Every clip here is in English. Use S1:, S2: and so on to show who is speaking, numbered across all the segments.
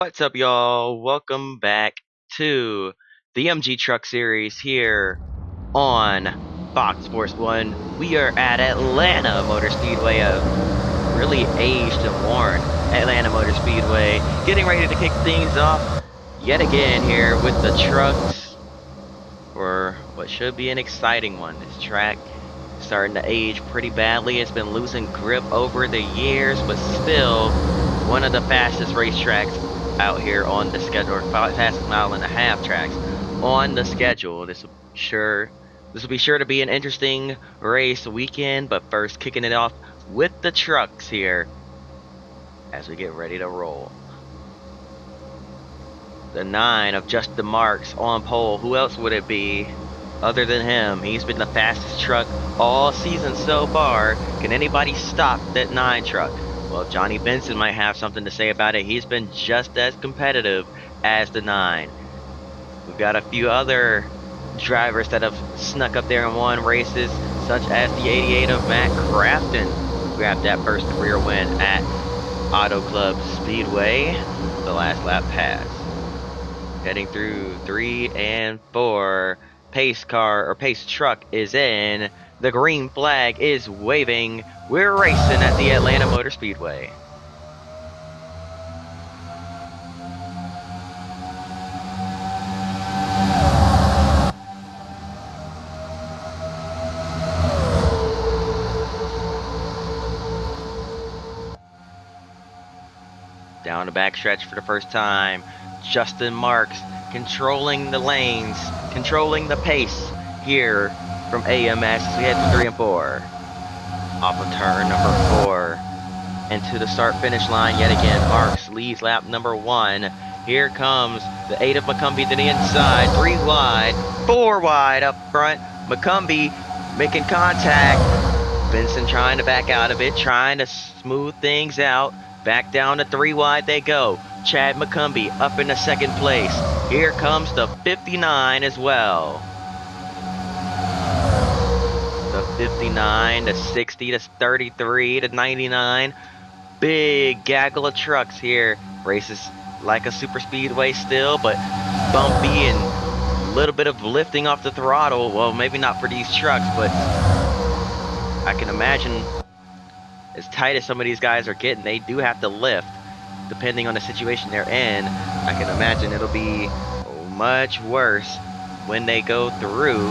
S1: What's up, y'all? Welcome back to the MG Truck Series here on Fox Sports 1. We are at Atlanta Motor Speedway, a really aged and worn Atlanta Motor Speedway, getting ready to kick things off yet again here with the trucks for what should be an exciting one. This track starting to age pretty badly. It's been losing grip over the years, but still one of the fastest racetracks out here on the schedule, or fastest mile-and-a-half tracks on the schedule. This will be sure to be an interesting race weekend, but first kicking it off with the trucks here as we get ready to roll. The 9 of Justin Marks on pole. Who else would it be other than him? He's been the fastest truck all season so far. Can anybody stop that 9 truck? Well, Johnny Benson might have something to say about it. He's been just as competitive as the 9. We've got a few other drivers that have snuck up there and won races, such as the 88 of Matt Crafton, who grabbed that first career win at Auto Club Speedway, the last lap pass. Heading through 3 and 4. Pace truck is in. The green flag is waving. We're racing at the Atlanta Motor Speedway. Down the backstretch for the first time. Justin Marks controlling the lanes, controlling the pace here from AMS as we head to 3 and 4. Off of turn number 4 and to the start finish line yet again. Marks leads lap number 1. Here comes the 8 of McCumbee to the inside. 3 wide, 4 wide up front. McCumbee making contact. Benson trying to back out of it, trying to smooth things out. Back down to 3 wide they go. Chad McCumbee up in the second place. Here comes the 59 as well. The 59, the 60, the 33, the 99. Big gaggle of trucks here. Races like a super speedway still, but bumpy and a little bit of lifting off the throttle. Well, maybe not for these trucks, but I can imagine as tight as some of these guys are getting, they do have to lift depending on the situation they're in. I can imagine it'll be much worse when they go through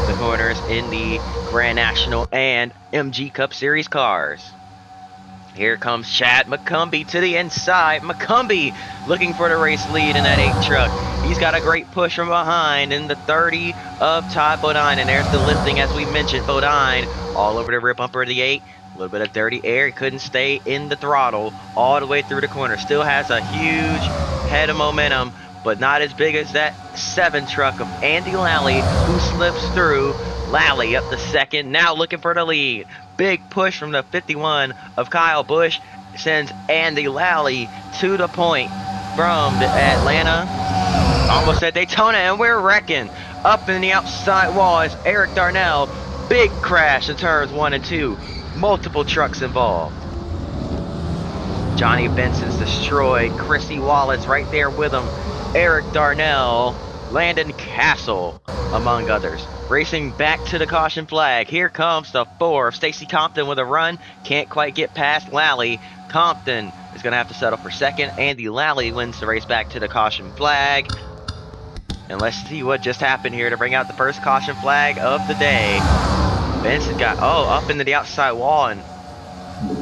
S1: the corners in the Grand National and MG Cup Series cars. Here comes Chad McCumbee to the inside. McCumbee looking for the race lead in that 8 truck. He's got a great push from behind in the 30 of Todd Bodine, and there's the lifting as we mentioned. Bodine all over the rear bumper of the 8. A little bit of dirty air. He couldn't stay in the throttle all the way through the corner. Still has a huge head of momentum, but not as big as that 7 truck of Andy Lally, who slips through. Lally up the second, now looking for the lead. Big push from the 51 of Kyle Busch sends Andy Lally to the point from the Atlanta, almost at Daytona, and we're wrecking. Up in the outside wall is Eric Darnell. Big crash in turns 1 and 2. Multiple trucks involved. Johnny Benson's destroyed. Chrissy Wallace right there with him. Eric Darnell, Landon Castle, among others. Racing back to the caution flag. Here comes the 4 of Stacy Compton with a run. Can't quite get past Lally. Compton is going to have to settle for second. Andy Lally wins the race back to the caution flag. And let's see what just happened here to bring out the first caution flag of the day. Benson got, up into the outside wall and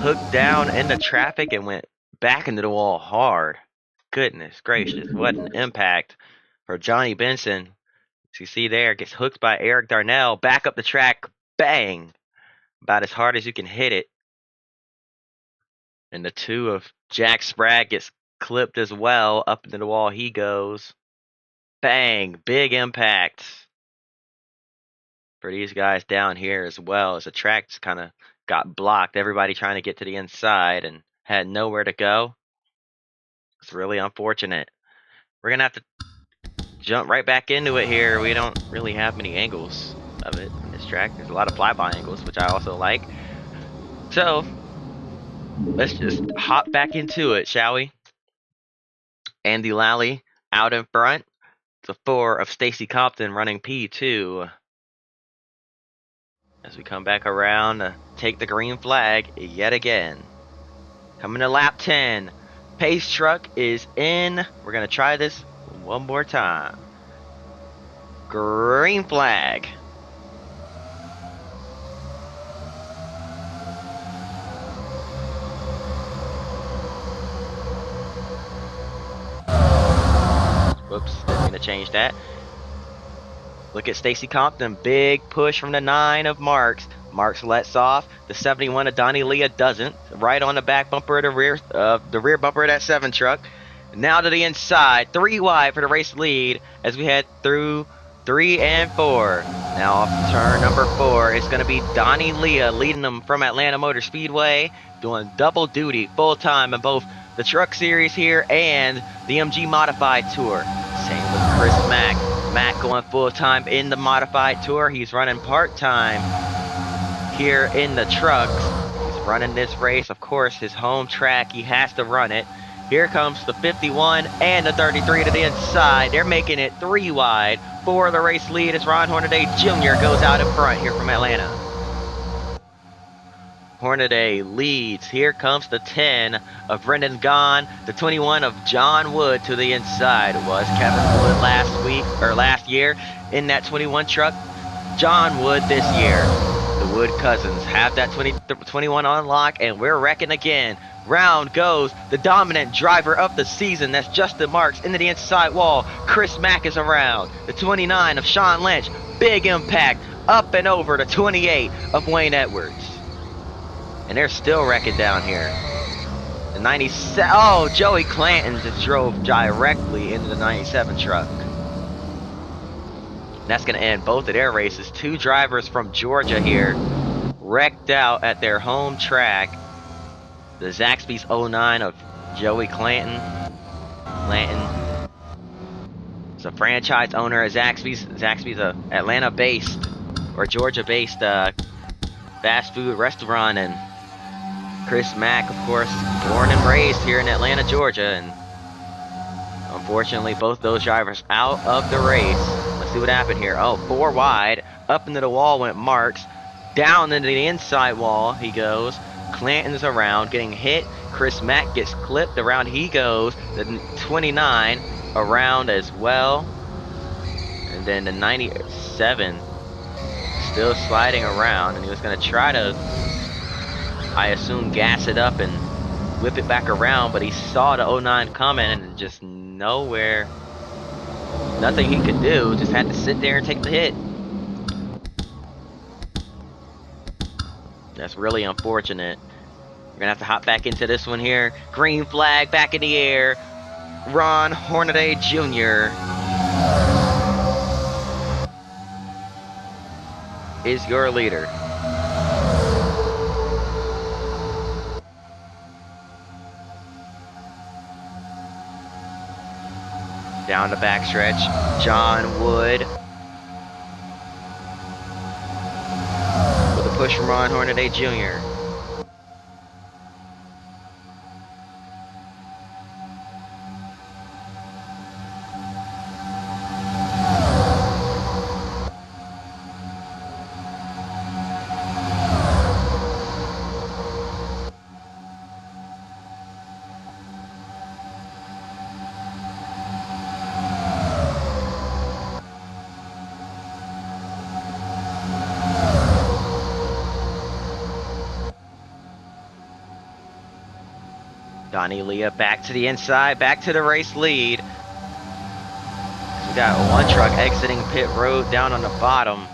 S1: hooked down into traffic and went back into the wall hard. Goodness gracious, what an impact for Johnny Benson. As you see there, gets hooked by Eric Darnell, back up the track, bang! About as hard as you can hit it. And the 2 of Jack Sprague gets clipped as well, up into the wall he goes. Bang, big impact for these guys down here as well, as the track's kind of got blocked. Everybody trying to get to the inside and had nowhere to go. It's really unfortunate. We're going to have to jump right back into it here. We don't really have many angles of it on this track. There's a lot of flyby angles, which I also like. So let's just hop back into it, shall we? Andy Lally out in front. The 4 of Stacy Compton running P2. As we come back around to take the green flag yet again. Coming to lap 10. Pace truck is in. We're going to try this one more time. Green flag. Whoops, didn't mean to change that. Look at Stacy Compton, big push from the 9 of Marks. Marks lets off. The 71 of Donnie Leah doesn't. Right on the back bumper of the rear bumper of that 7 truck. Now to the inside, 3 wide for the race lead as we head through 3 and 4. Now off turn number 4, it's going to be Donnie Leah leading them from Atlanta Motor Speedway, doing double duty full time in both the Truck Series here and the MG Modified Tour. Same with Chris Mack. Mack going full time in the Modified Tour. He's running part time here in the trucks. He's running this race, of course, his home track. He has to run it. Here comes the 51 and the 33 to the inside. They're making it 3 wide. For the race lead as Ron Hornaday Jr. goes out in front here from Atlanta. Hornaday leads. Here comes the 10 of Brendan Gaughan. The 21 of John Wood to the inside. It was Kevin Wood last year in that 21 truck. John Wood this year. The Wood cousins have that 21 on lock, and we're wrecking again. Round goes the dominant driver of the season. That's Justin Marks into the inside wall. Chris Mack is around. The 29 of Sean Lynch. Big impact. Up and over the 28 of Wayne Edwards. And they're still wrecking down here. The 97. Oh, Joey Clanton just drove directly into the 97 truck. That's going to end both of their races. 2 drivers from Georgia here wrecked out at their home track. The Zaxby's 09 of Joey Clanton. Clanton is a franchise owner at Zaxby's. Zaxby's a Atlanta-based or Georgia-based fast food restaurant. And Chris Mack, of course, born and raised here in Atlanta, Georgia. And unfortunately, both those drivers out of the race. Let's see what happened here. Oh, 4 wide. Up into the wall went Marks. Down into the inside wall he goes. Clanton's around, getting hit. Chris Mack gets clipped. Around he goes. The 29 around as well. And then the 97 still sliding around. And he was going to try to, I assume, gas it up and whip it back around. But he saw the 09 coming and just nowhere. Nothing he could do. Just had to sit there and take the hit. That's really unfortunate. We're gonna have to hop back into this one here. Green flag back in the air. Ron Hornaday Jr. is your leader. Down the backstretch, John Wood. Push from Ron Hornaday Jr. Donnie Leah back to the inside, back to the race lead. We got 1 truck exiting pit road down on the bottom.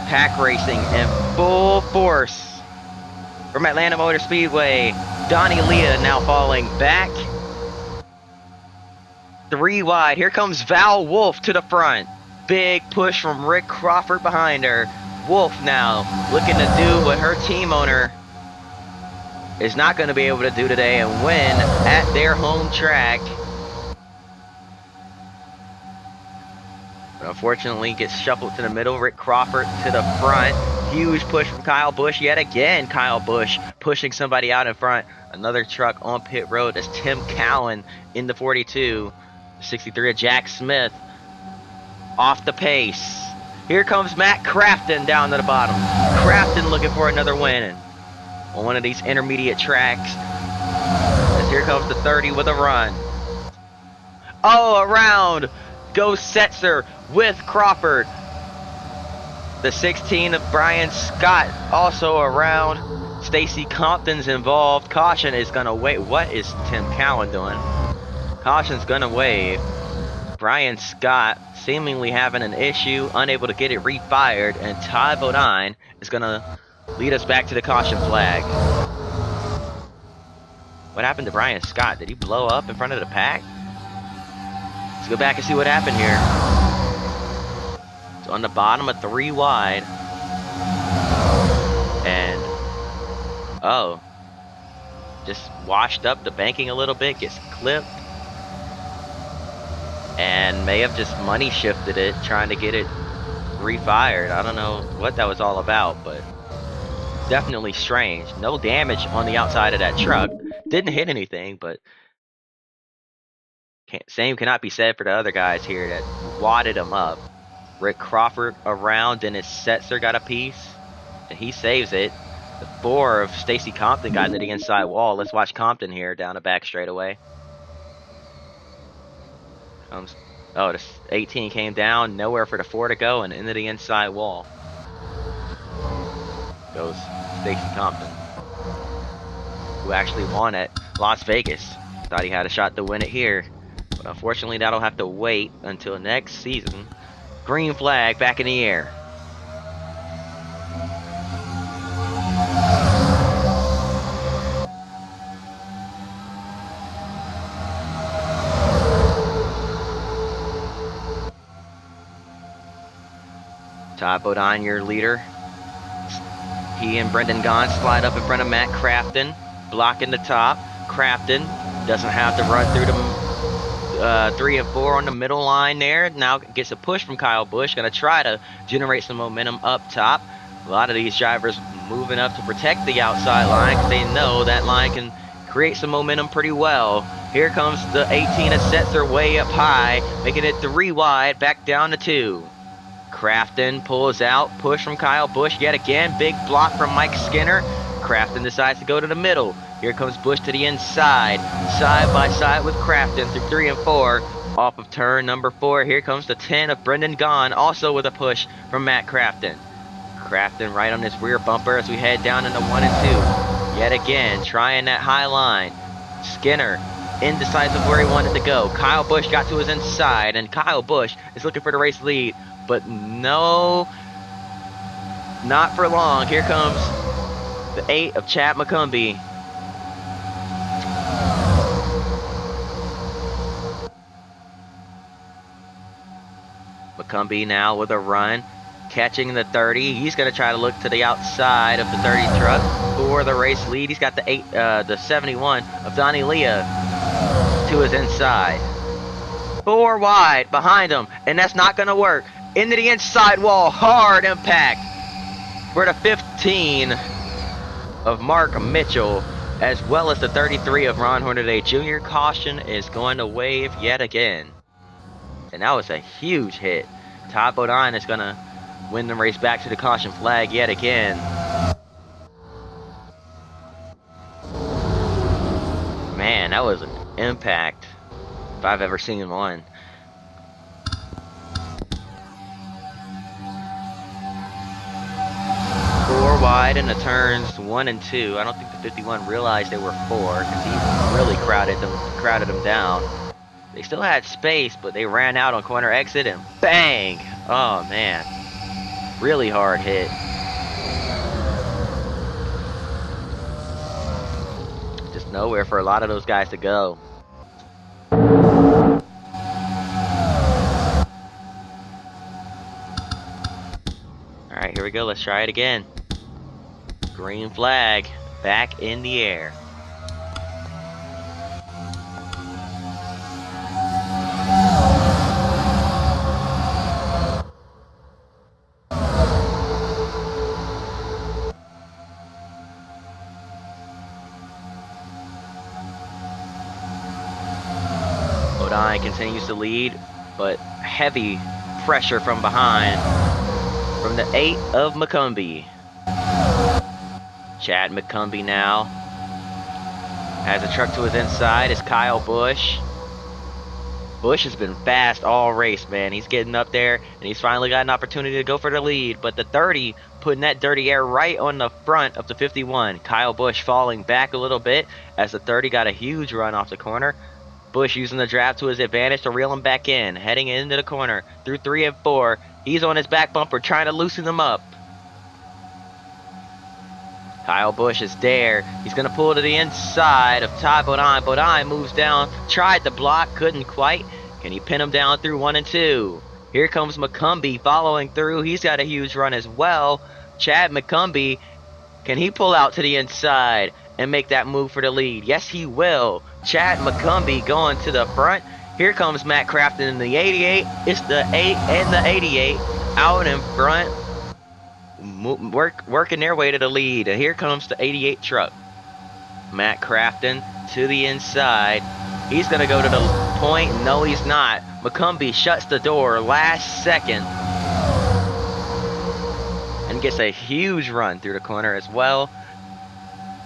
S1: Pack racing in full force from Atlanta Motor Speedway. Donnie Leah now falling back. 3 wide. Here comes Val Wolf to the front. Big push from Rick Crawford behind her. Wolf now looking to do what her team owner is not going to be able to do today and win at their home track. Unfortunately, gets shuffled to the middle. Rick Crawford to the front. Huge push from Kyle Busch yet again. Kyle Busch pushing somebody out in front. Another truck on pit road. That's Tim Cowan in the 42. 63 of Jack Smith off the pace. Here comes Matt Crafton down to the bottom. Crafton looking for another win on one of these intermediate tracks. As here comes the 30 with a run. Oh, around goes Setzer with Crawford. The 16 of Brian Scott also around. Stacy Compton's involved. Caution is going to wait. What is Tim Cowan doing? Caution's going to wave. Brian Scott seemingly having an issue, unable to get it refired, and Ty Bodine is going to lead us back to the caution flag. What happened to Brian Scott? Did he blow up in front of the pack? Let's go back and see what happened here. So on the bottom of 3 wide. And, oh, just washed up the banking a little bit, gets clipped. And may have just money shifted it, trying to get it refired. I don't know what that was all about, but definitely strange. No damage on the outside of that truck. Didn't hit anything, but same cannot be said for the other guys here that wadded him up. Rick Crawford around, and his Setzer got a piece, and he saves it. The 4 of Stacy Compton got into the inside wall. Let's watch Compton here down the back straightaway. Oh, the 18 came down, nowhere for the 4 to go, and into the inside wall goes Stacy Compton, who actually won at Las Vegas. Thought he had a shot to win it here, but unfortunately that'll have to wait until next season. Green flag back in the air. Ty Bodine, your leader. He and Brendan Gaughan slide up in front of Matt Crafton, blocking the top. Crafton doesn't have to run through the 3 and 4 on the middle line there. Now gets a push from Kyle Busch. Going to try to generate some momentum up top. A lot of these drivers moving up to protect the outside line because they know that line can create some momentum pretty well. Here comes the 18 of Setzer way up high, making it 3 wide, back down to 2. Crafton pulls out, push from Kyle Busch yet again, big block from Mike Skinner. Crafton decides to go to the middle. Here comes Busch to the inside, side by side with Crafton through 3 and 4. Off of turn number 4, here comes the 10 of Brendan Gaughan, also with a push from Matt Crafton. Crafton right on his rear bumper as we head down into 1 and 2. Yet again, trying that high line. Skinner indecisive where he wanted to go. Kyle Busch got to his inside, and Kyle Busch is looking for the race lead. But no, not for long. Here comes the 8 of Chad McCumbee. McCumbee now with a run, catching the 30. He's going to try to look to the outside of the 30 truck for the race lead. He's got the 71 of Donnie Leah to his inside. 4 wide behind him, and that's not going to work. Into the inside wall, hard impact for the 15 of Mark Mitchell, as well as the 33 of Ron Hornaday Jr. Caution is going to wave yet again. And that was a huge hit. Ty Bodine is going to win the race back to the caution flag yet again. Man, that was an impact if I've ever seen one. Wide in the turns 1 and 2. I don't think the 51 realized they were 4 because he really crowded them down. They still had space, but they ran out on corner exit and bang! Oh man, really hard hit. Just nowhere for a lot of those guys to go. All right, here we go. Let's try it again. Green flag back in the air. Bodine continues to lead, but heavy pressure from behind from the 8 of McCumbee. Chad McCumbee now has a truck to his inside. Is Kyle Busch. Busch has been fast all race, man. He's getting up there, and he's finally got an opportunity to go for the lead. But the 30 putting that dirty air right on the front of the 51. Kyle Busch falling back a little bit as the 30 got a huge run off the corner. Busch using the draft to his advantage to reel him back in, heading into the corner through 3 and 4. He's on his back bumper trying to loosen him up. Kyle Busch is there. He's going to pull to the inside of Ty Bodine. Bodine moves down, tried to block, couldn't quite. Can he pin him down through 1 and 2? Here comes McCumbee following through. He's got a huge run as well. Chad McCumbee, can he pull out to the inside and make that move for the lead? Yes, he will. Chad McCumbee going to the front. Here comes Matt Crafton in the 88. It's the 8 and the 88 out in front. Working their way to the lead, and here comes the 88 truck. Matt Crafton to the inside. He's going to go to the point. No, he's not. McCumbee shuts the door last second and gets a huge run through the corner as well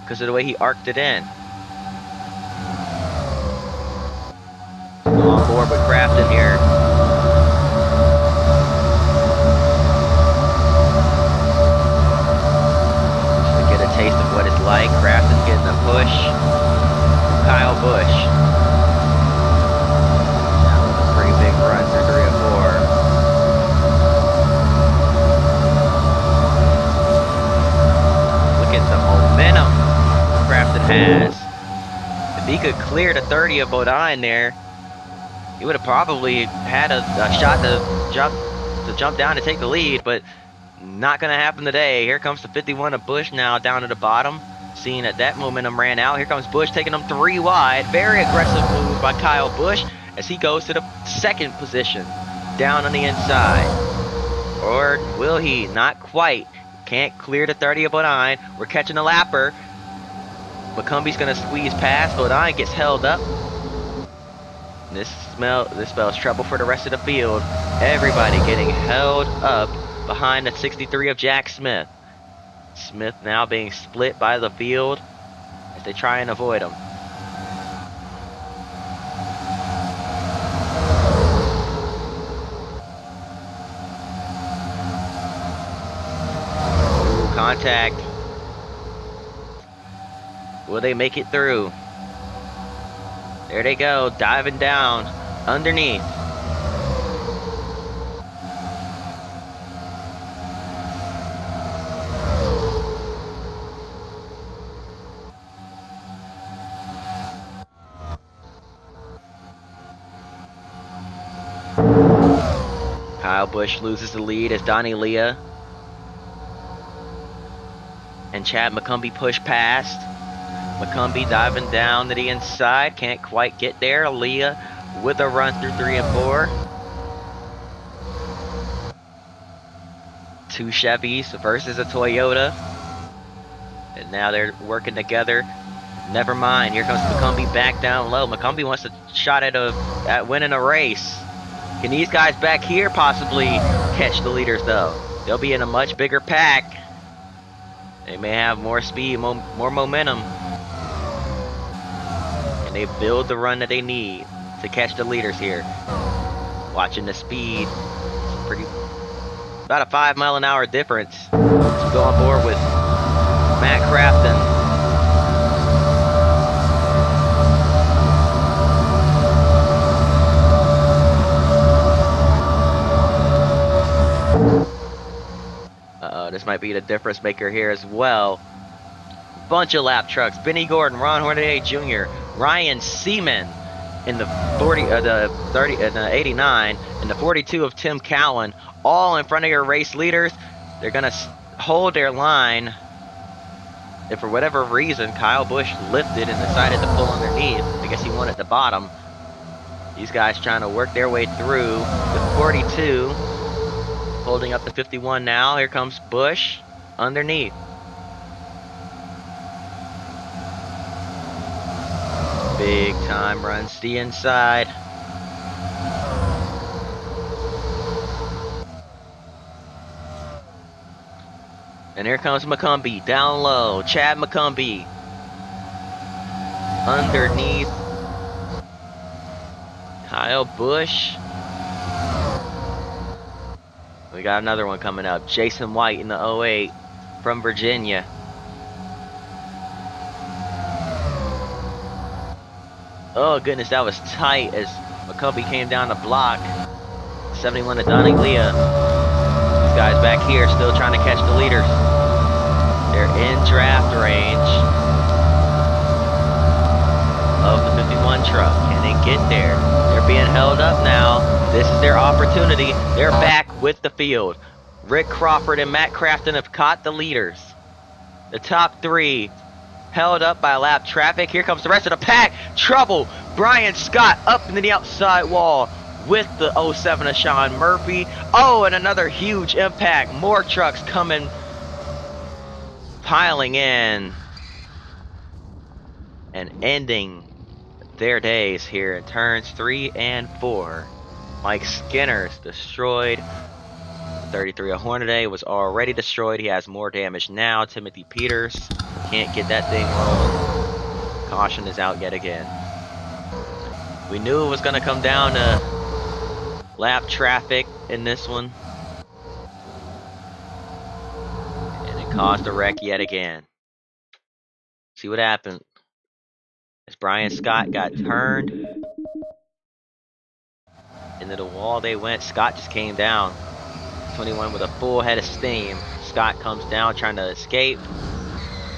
S1: because of the way he arced it in. On board with Crafton here. Taste of what it's like. Crafton getting a push. Kyle Busch. That was a pretty big run through 3 and 4. Look at the momentum Crafton has. If he could clear the 30 of Bodine there, he would have probably had a shot to jump down and take the lead, but not going to happen today. Here comes the 51 of Busch now down to the bottom. Seeing that momentum ran out. Here comes Busch taking them 3 wide. Very aggressive move by Kyle Busch as he goes to the 2nd position down on the inside. Or will he? Not quite. Can't clear the 30 of Bodine. We're catching a lapper. McCumbee's going to squeeze past. Bodine gets held up. This spells trouble for the rest of the field. Everybody getting held up behind the 63 of Jack Smith. Smith now being split by the field as they try and avoid him. Ooh, contact. Will they make it through? There they go, diving down underneath. Kyle Busch loses the lead as Donnie Leah and Chad McCumbee push past. McCumbee diving down to the inside, can't quite get there. Leah with a run through 3 and 4. 2 Chevys versus a Toyota, and now they're working together. Never mind, here comes McCumbee back down low. McCumbee wants a shot at winning a race. Can these guys back here possibly catch the leaders though? They'll be in a much bigger pack. They may have more speed, more momentum. And they build the run that they need to catch the leaders here. Watching the speed. About a 5 mile an hour difference. Let's go on board with Matt Crafton. This might be the difference maker here as well. Bunch of lap trucks. Benny Gordon, Ron Hornaday Jr., Ryan Seaman in the 89, and the 42 of Tim Cowan, all in front of your race leaders. They're gonna hold their line. If for whatever reason Kyle Busch lifted and decided to pull underneath, I guess he wanted the bottom. These guys trying to work their way through. The 42 holding up the 51 now. Here comes Busch underneath. Big time runs to the inside. And here comes McCumbee down low. Chad McCumbee underneath Kyle Busch. We got another one coming up. Jason White in the 08 from Virginia. Oh goodness, that was tight as McCumbee came down the block. 71 to Donnie Leah. These guys back here still trying to catch the leaders. They're in draft range of the 51 truck. Can they get there? They're being held up now. This is their opportunity. They're back with the field. Rick Crawford and Matt Crafton have caught the leaders. The top three held up by lap traffic. Here comes the rest of the pack. Trouble. Brian Scott up into the outside wall with the 07 of Sean Murphy. Oh, and another huge impact. More trucks coming, piling in, and ending their days here in turns 3 and 4. Mike Skinner's destroyed. 33 of Hornaday was already destroyed. He has more damage now. Timothy Peters can't get that thing rolling. Caution is out yet again. We knew it was going to come down to lap traffic in this one. And it caused a wreck yet again. See what happened. As Brian Scott got turned into the wall they went. Scott just came down. 21 with a full head of steam. Scott comes down trying to escape.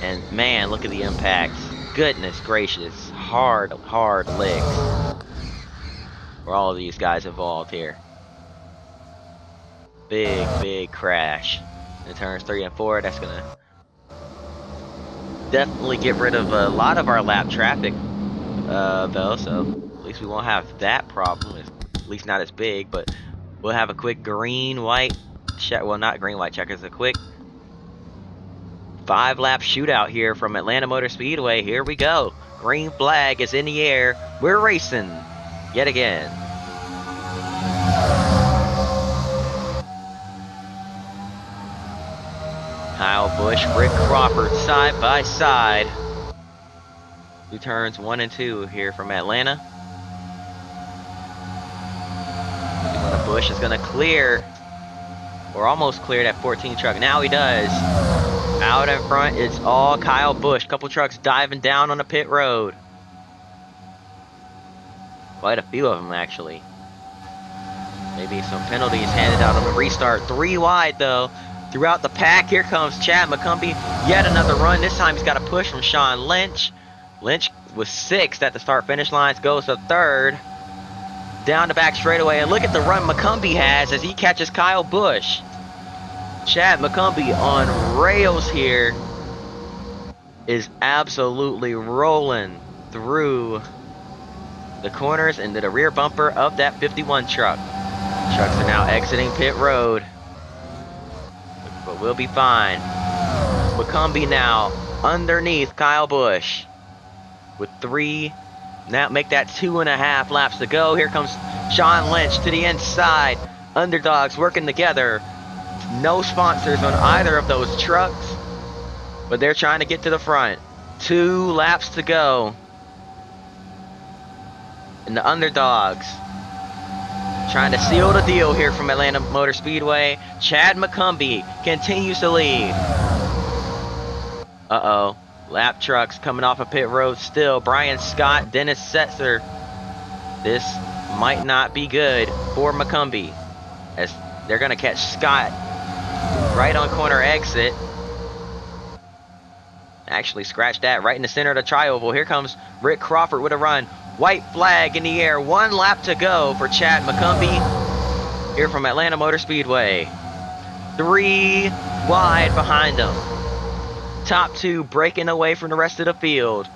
S1: And man, look at the impacts. Goodness gracious. Hard licks for all of these guys involved here. Big crash. In turns 3 and 4, that's going to definitely get rid of a lot of our lap traffic, though. So at least we won't have that problem. At least not as big, but we'll have a quick green-white check. Well, not green-white checkers. A quick 5-lap shootout here from Atlanta Motor Speedway. Here we go. Green flag is in the air. We're racing yet again. Kyle Busch, Rick Crawford, side by side. Through turns 1 and 2 here from Atlanta. Busch is going to clear, or almost clear, that 14 truck. Now he does. Out in front, it's all Kyle Busch. Couple trucks diving down on the pit road. Quite a few of them, actually. Maybe some penalties handed out on the restart. 3 wide, though. Throughout the pack, here comes Chad McCumbee. Yet another run. This time he's got a push from Sean Lynch. Lynch was 6th at the start-finish lines. Goes to 3rd. Down the back straightaway. And look at the run McCumbee has as he catches Kyle Busch. Chad McCumbee on rails here is absolutely rolling through the corners into the rear bumper of that 51 truck. Trucks are now exiting pit road. But we'll be fine. McCumbee now underneath Kyle Busch with 3. Now make that 2.5 laps to go. Here comes Sean Lynch to the inside. Underdogs working together. No sponsors on either of those trucks, but they're trying to get to the front. 2 laps to go. And the underdogs trying to seal the deal here from Atlanta Motor Speedway. Chad McCumbee continues to lead. Uh-oh. Lap trucks coming off of pit road still. Brian Scott, Dennis Setzer. This might not be good for McCumbee, as they're going to catch Scott right on corner exit. Actually, scratch that, right in the center of the tri-oval. Here comes Rick Crawford with a run. White flag in the air. 1 lap to go for Chad McCumbee here from Atlanta Motor Speedway. 3 wide behind him. Top 2 breaking away from the rest of the field.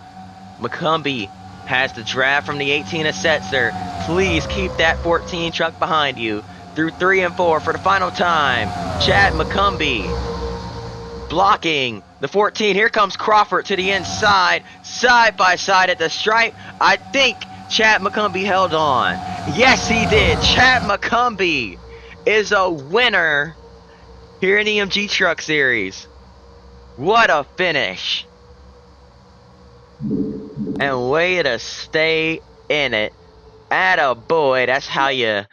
S1: McCumbee has the draft from the 18 of Setzer. Please keep that 14 truck behind you. Through 3 and 4 for the final time. Chad McCumbee blocking the 14. Here comes Crawford to the inside. Side by side at the stripe. I think Chad McCumbee held on. Yes, he did. Chad McCumbee is a winner here in the EMG Truck Series. What a finish. And way to stay in it. Atta boy, that's how you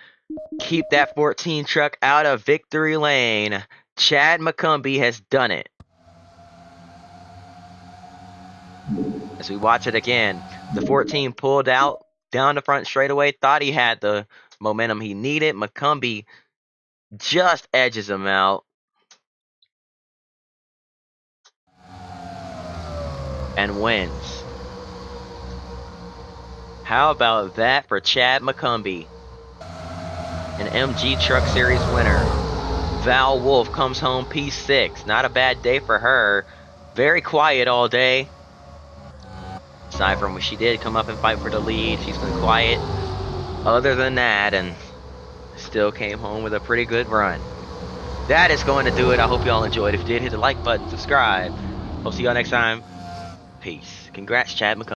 S1: keep that 14 truck out of victory lane. Chad McCumbee has done it. As we watch it again, the 14 pulled out down the front straightaway, thought he had the momentum he needed. McCumbee just edges him out. And wins. How about that for Chad McCumbee? An MG Truck Series winner. Val Wolf comes home P6. Not a bad day for her. Very quiet all day. Aside from when she did come up and fight for the lead, she's been quiet. Other than that, and still came home with a pretty good run. That is going to do it. I hope y'all enjoyed. If you did, hit the like button, subscribe. Hope to see y'all next time. Peace. Congrats, Chad McCumbee.